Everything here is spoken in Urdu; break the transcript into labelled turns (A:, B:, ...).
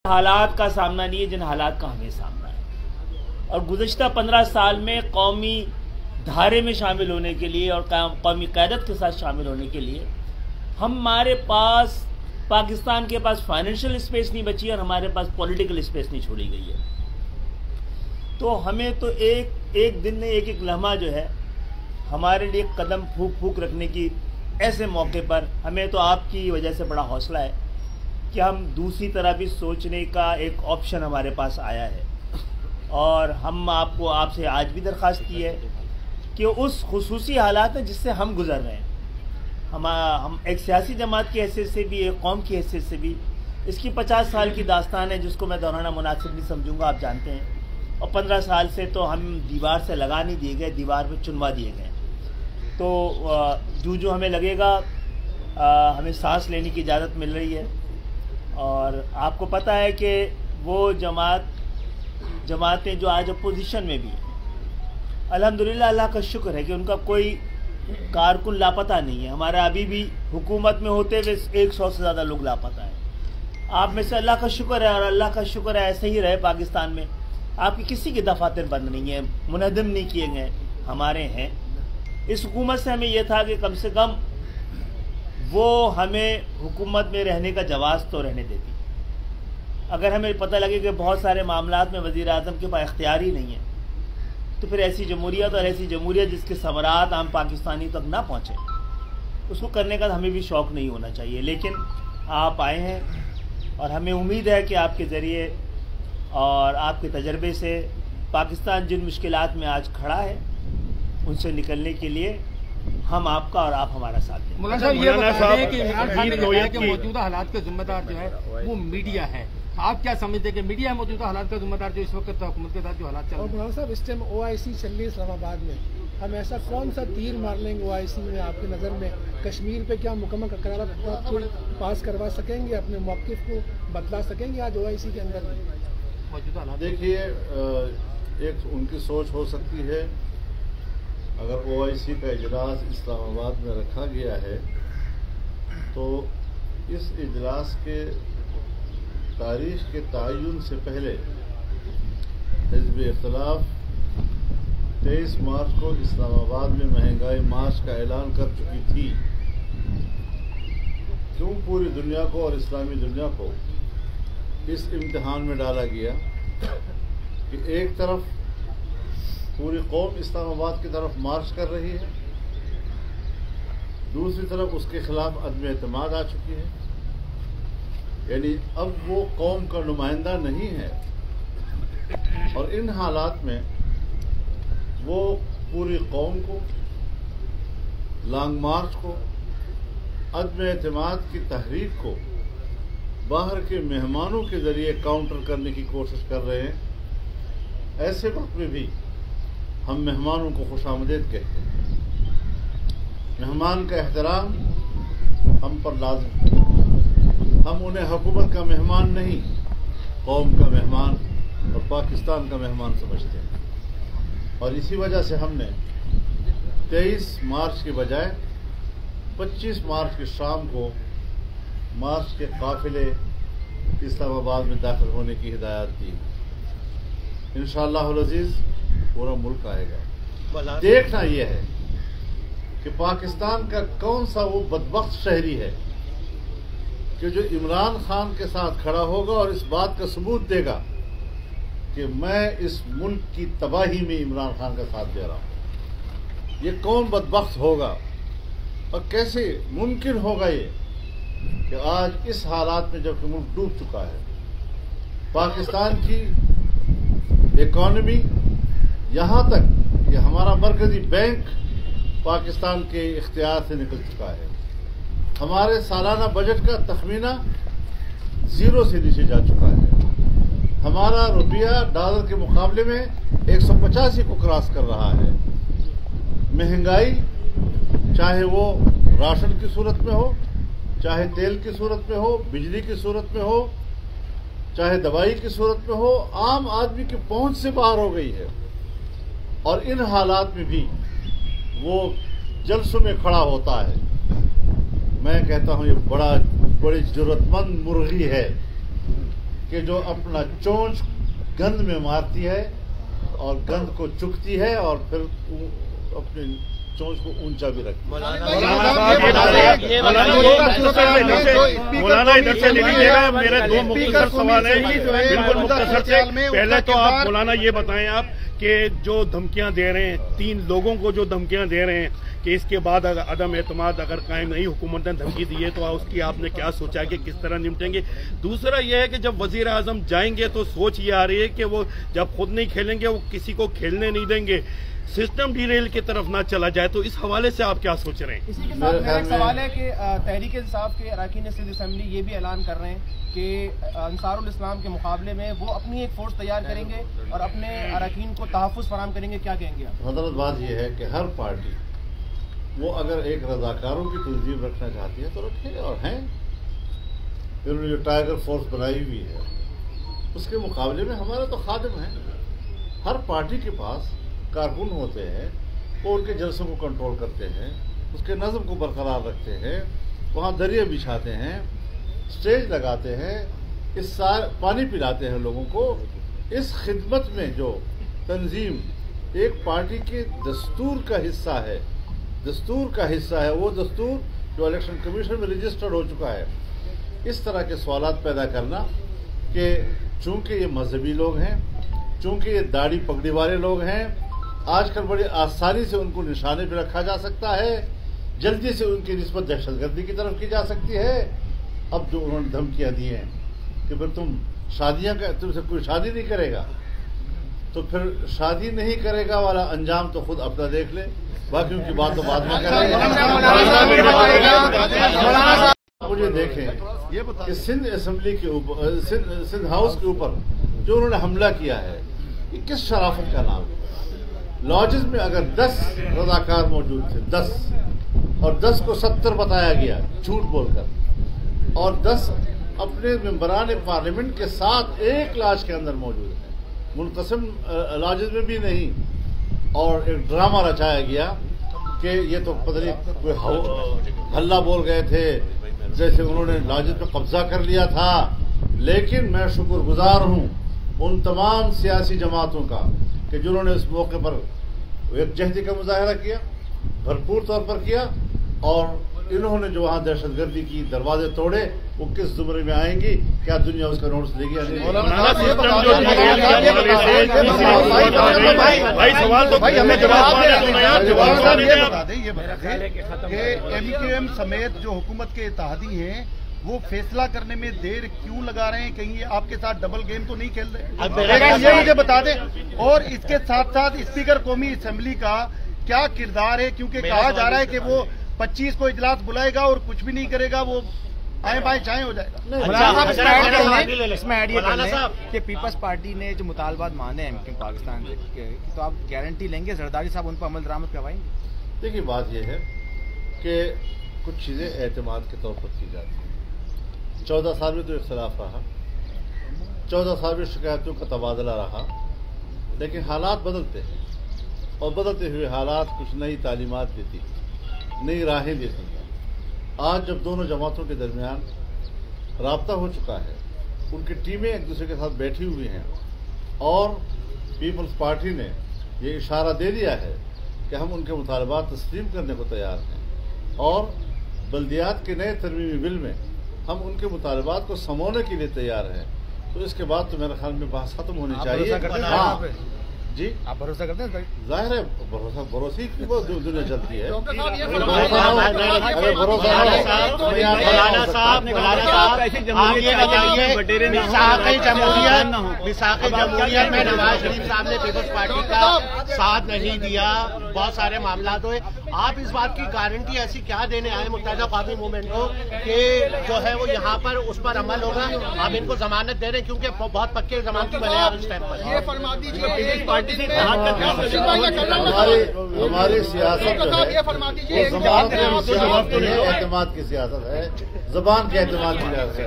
A: حالات کا سامنا نہیں ہے جن حالات کا ہمیں سامنا ہے، اور گزشتہ 15 سال میں قومی دھارے میں شامل ہونے کے لیے اور قومی قیادت کے ساتھ شامل ہونے کے لیے ہمارے پاس پاکستان کے پاس فائنینشیل اسپیس نہیں بچی اور ہمارے پاس پولیٹیکل اسپیس نہیں چھوڑی گئی ہے۔ تو ہمیں تو ایک دن میں ایک لمحہ جو ہے ہمارے لیے قدم پھونک رکھنے کی ایسے موقع پر ہمیں تو آپ کی وجہ سے بڑا حوصلہ ہے کہ ہم دوسری طرح بھی سوچنے کا ایک آپشن ہمارے پاس آیا ہے، اور ہم آپ سے آج بھی درخواست کی ہے کہ اس خصوصی حالات میں جس سے ہم گزر رہے ہیں، ہم ایک سیاسی جماعت کی حیثیت سے بھی، ایک قوم کی حیثیت سے بھی، اس کی 50 سال کی داستان ہے جس کو میں دہرانا مناسب نہیں سمجھوں گا، آپ جانتے ہیں، اور 15 سال سے تو ہم دیوار سے لگا نہیں دیے گئے، دیوار پہ چنوا دیے گئے۔ تو جو ہمیں لگے گا ہمیں سانس لینے کی اجازت مل رہی ہے، اور آپ کو پتہ ہے کہ وہ جماعتیں جو آج اپوزیشن میں بھی ہیں، الحمدللہ اللہ کا شکر ہے کہ ان کا کوئی کارکن لاپتہ نہیں ہے۔ ہمارا ابھی بھی حکومت میں ہوتے ہوئے 100 سے زیادہ لوگ لاپتہ ہیں۔ آپ میں سے اللہ کا شکر ہے، اور اللہ کا شکر ہے ایسے ہی رہے پاکستان میں، آپ کی کسی کی دفاتر بند نہیں ہیں، منہدم نہیں کیے گئے، ہمارے ہیں۔ اس حکومت سے ہمیں یہ تھا کہ کم سے کم وہ ہمیں حکومت میں رہنے کا جواز تو رہنے دیتی۔ اگر ہمیں پتہ لگے کہ بہت سارے معاملات میں وزیر اعظم کے پاس اختیار ہی نہیں ہے، تو پھر ایسی جمہوریت جس کے ثمرات عام پاکستانی تک نہ پہنچے، اس کو کرنے کا ہمیں بھی شوق نہیں ہونا چاہیے۔ لیکن آپ آئے ہیں، اور ہمیں امید ہے کہ آپ کے ذریعے اور آپ کے تجربے سے پاکستان جن مشکلات میں آج کھڑا ہے ان سے نکلنے کے لیے ہم آپ کا اور آپ ہمارا ساتھ دیں۔
B: مولانا صاحب یہ بتا دیں کہ عمران خان نے کہا کہ موجودہ حالات کا ذمہ دار جو ہے وہ میڈیا ہے، آپ کیا سمجھتے ہیں کہ میڈیا ہے موجودہ حالات کا ذمہ دار جو اس وقت حکومت کے ساتھ جو حالات چل رہے ہیں؟
C: مولانا صاحب اس ٹائم OIC چل رہی ہے اسلام آباد میں، ہم ایسا کون سا تیر مار لیں گے OIC میں آپ کی نظر میں؟ کشمیر پہ کیا مکمل قرارداد پاس کروا سکیں گے، اپنے موقف کو بتلا سکیں گے آج OIC کے اندر
B: موجودہ حالات؟
D: دیکھیے، ایک ان کی سوچ ہو سکتی ہے، اگر OIC کا اجلاس اسلام آباد میں رکھا گیا ہے تو اس اجلاس کے تاریخ کے تعین سے پہلے حزب اختلاف 23 مارچ کو اسلام آباد میں مہنگائی مارچ کا اعلان کر چکی تھی۔ کیوں پوری دنیا کو اور اسلامی دنیا کو اس امتحان میں ڈالا گیا کہ ایک طرف پوری قوم اسلام آباد کی طرف مارچ کر رہی ہے، دوسری طرف اس کے خلاف عدم اعتماد آ چکی ہے، یعنی اب وہ قوم کا نمائندہ نہیں ہے، اور ان حالات میں وہ پوری قوم کو، لانگ مارچ کو، عدم اعتماد کی تحریک کو باہر کے مہمانوں کے ذریعے کاؤنٹر کرنے کی کوشش کر رہے ہیں۔ ایسے وقت میں بھی ہم مہمانوں کو خوش آمدید کہتے ہیں۔ مہمان کا احترام ہم پر لازم ہے، ہم انہیں حکومت کا مہمان نہیں، قوم کا مہمان اور پاکستان کا مہمان سمجھتے ہیں، اور اسی وجہ سے ہم نے 23 مارچ کے بجائے 25 مارچ کی شام کو مارچ کے قافلے اسلام آباد میں داخل ہونے کی ہدایت دی۔ انشاءاللہ العزیز پورا ملک آئے گا۔ دیکھنا یہ ہے کہ پاکستان کا کون سا وہ بدبخت شہری ہے کہ جو عمران خان کے ساتھ کھڑا ہوگا اور اس بات کا ثبوت دے گا کہ میں اس ملک کی تباہی میں عمران خان کا ساتھ دے رہا ہوں۔ یہ کون بدبخت ہوگا، اور کیسے ممکن ہوگا یہ کہ آج اس حالات میں جب کہ ملک ڈوب چکا ہے، پاکستان کی اکانومی یہاں تک کہ ہمارا مرکزی بینک پاکستان کے اختیار سے نکل چکا ہے، ہمارے سالانہ بجٹ کا تخمینہ 0 سے نیچے جا چکا ہے، ہمارا روپیہ ڈالر کے مقابلے میں 185 کو کراس کر رہا ہے، مہنگائی چاہے وہ راشن کی صورت میں ہو، چاہے تیل کی صورت میں ہو، بجلی کی صورت میں ہو، چاہے دوائی کی صورت میں ہو، عام آدمی کی پہنچ سے باہر ہو گئی ہے، اور ان حالات میں بھی وہ جلسوں میں کھڑا ہوتا ہے۔ میں کہتا ہوں یہ بڑی ضرورت مند مرغی ہے کہ جو اپنا چونچ گند میں مارتی ہے اور گند کو چکتی ہے اور پھر اپنی چونچ کو اونچا بھی رکھتی ہے.
E: مولانا ادھر سے لے لیجیے گا. میرے دو مختصر سوال ہیں, بالکل مختصر سے. پہلے تو آپ مولانا یہ بتائیں آپ کہ جو دھمکیاں دے رہے ہیں 3 لوگوں کو جو دھمکیاں دے رہے ہیں کہ اس کے بعد عدم اعتماد اگر قائم نہیں, حکومت نے دھمکی دی ہے تو اس کی آپ نے کیا سوچا کہ کس طرح نمٹیں گے؟ دوسرا یہ ہے کہ جب وزیر اعظم جائیں گے تو سوچ یہ آ رہی ہے کہ وہ جب خود نہیں کھیلیں گے وہ کسی کو کھیلنے نہیں دیں گے, سسٹم ڈی ریل کی طرف نہ چلا جائے. تو اس حوالے سے آپ کیا سوچ رہے ہیں؟
F: اسی کے ساتھ میرا ایک سوال ہے کہ تحریک انصاف کے اراکین سندھ اسمبلی یہ بھی اعلان کر رہے ہیں کہ انصار الاسلام کے مقابلے میں وہ اپنی ایک فورس تیار کریں گے اور اپنے اراکین کو تحفظ فراہم کریں گے. کیا کہیں گے آپ؟
D: حضرت بات یہ ہے کہ ہر پارٹی وہ اگر ایک رضاکاروں کی تنظیم رکھنا چاہتی ہے تو رکھے, اور ہیں. پھر انہوں نے جو ٹائیگر فورس بنائی ہوئی ہے اس کے مقابلے میں ہمارے تو خادم ہیں. ہر پارٹی کے پاس کارکن ہوتے ہیں, وہ ان کے جلسوں کو کنٹرول کرتے ہیں, اس کے نظم کو برقرار رکھتے ہیں, وہاں دریا بچھاتے ہیں, اسٹیج لگاتے ہیں, پانی پلاتے ہیں لوگوں کو. اس خدمت میں جو تنظیم ایک پارٹی کے دستور کا حصہ ہے, وہ دستور جو الیکشن کمیشن میں رجسٹرڈ ہو چکا ہے, اس طرح کے سوالات پیدا کرنا کہ چونکہ یہ مذہبی لوگ ہیں, چونکہ یہ داڑھی پگڑی والے لوگ ہیں, آج کل بڑی آسانی سے ان کو نشانے پہ رکھا جا سکتا ہے, جلدی سے ان کی نسبت دہشت گردی کی طرف کی جا سکتی ہے. اب جو انہوں نے دھمکیاں دی ہیں کہ پھر تم سے کوئی شادی نہیں کرے گا, تو پھر شادی نہیں کرے گا والا انجام تو خود اپنا دیکھ لے, باقیوں کی بات تو بعد میں کریں گے. مجھے دیکھیں کہ سندھ اسمبلی کے اوپر, سندھ ہاؤس کے اوپر جو انہوں نے حملہ کیا ہے, یہ کس شرافت کا نام ہے؟ لاجز میں اگر 10 رضاکار موجود تھے, 10 اور 10 کو 70 بتایا گیا جھوٹ بول کر, اور 10 اپنے ممبران پارلیمنٹ کے ساتھ ایک لاج کے اندر موجود ہیں, منقسم لاجز میں بھی نہیں, اور ایک ڈرامہ رچایا گیا کہ یہ تو پتہ نہیں کوئی ہلہ بول گئے تھے جیسے انہوں نے لاجز پہ قبضہ کر لیا تھا. لیکن میں شکر گزار ہوں ان تمام سیاسی جماعتوں کا کہ جنہوں نے اس موقع پر یکجہتی کا مظاہرہ کیا, بھرپور طور پر کیا, اور انہوں نے جو وہاں دہشت گردی کی دروازے توڑے, وہ کس زمرے میں آئیں گی؟ کیا دنیا اس کا نوٹس لے گی؟
G: ایم سمیت جو حکومت کے اتحادی ہیں وہ فیصلہ کرنے میں دیر کیوں لگا رہے ہیں؟ کہیں یہ آپ کے ساتھ ڈبل گیم تو نہیں کھیل رہے؟ یہ مجھے بتا دیں. اور اس کے ساتھ ساتھ اسپیکر قومی اسمبلی کا کیا کردار ہے؟ کیونکہ کہا جا رہا ہے کہ وہ 25 کو اجلاس بلائے گا اور کچھ بھی نہیں کرے گا, وہ آئیں بائیں چائیں ہو جائے گا.
F: اس میں ایڈ یہ کرنا کہ پیپلز پارٹی نے جو مطالبات مانے ہیں MKM پاکستان کے, تو آپ گارنٹی لیں گے زرداری صاحب ان پر عمل درآمد کروائیں گے؟
D: دیکھیے بات یہ ہے کہ کچھ چیزیں اعتماد کے طور پر کی جاتی ہیں. 14 سال میں تو اختلاف رہا, 14 سال میں شکایتوں کا تبادلہ رہا, لیکن حالات بدلتے ہیں, اور بدلتے ہوئے حالات کچھ نئی تعلیمات دیتی, نئی راہیں دیتی ہیں. آج جب دونوں جماعتوں کے درمیان رابطہ ہو چکا ہے, ان کی ٹیمیں ایک دوسرے کے ساتھ بیٹھی ہوئی ہیں, اور پیپلز پارٹی نے یہ اشارہ دے دیا ہے کہ ہم ان کے مطالبات تسلیم کرنے کو تیار ہیں, اور بلدیات کے نئے ترمیمی بل میں ہم ان کے مطالبات کو سمونے کے لیے تیار ہیں, تو اس کے بعد تو میرے خیال میں بحث ختم ہونی چاہیے. ہاں جی, آپ بھروسہ کرتے ہیں؟ ظاہر ہے بھروسے کی وہ دنیا چلتی ہے.
G: جمہوریت میں نواز شریف صاحب نے پیپلز پارٹی کا ساتھ نہیں دیا, بہت سارے معاملات ہوئے. آپ اس بات کی گارنٹی ایسی کیا دینے آئے متحدہ قومی موومنٹ کو کہ جو ہے وہ یہاں پر اس پر عمل ہوگا؟ آپ ان کو ضمانت دے رہے ہیں کیونکہ بہت پکے ضمانتی بنے آپ اس ٹائم پر. یہ فرما دیجیے
D: ہماری سیاست اعتماد کی سیاست ہے, زبان کے اعتماد کی سیاست ہے.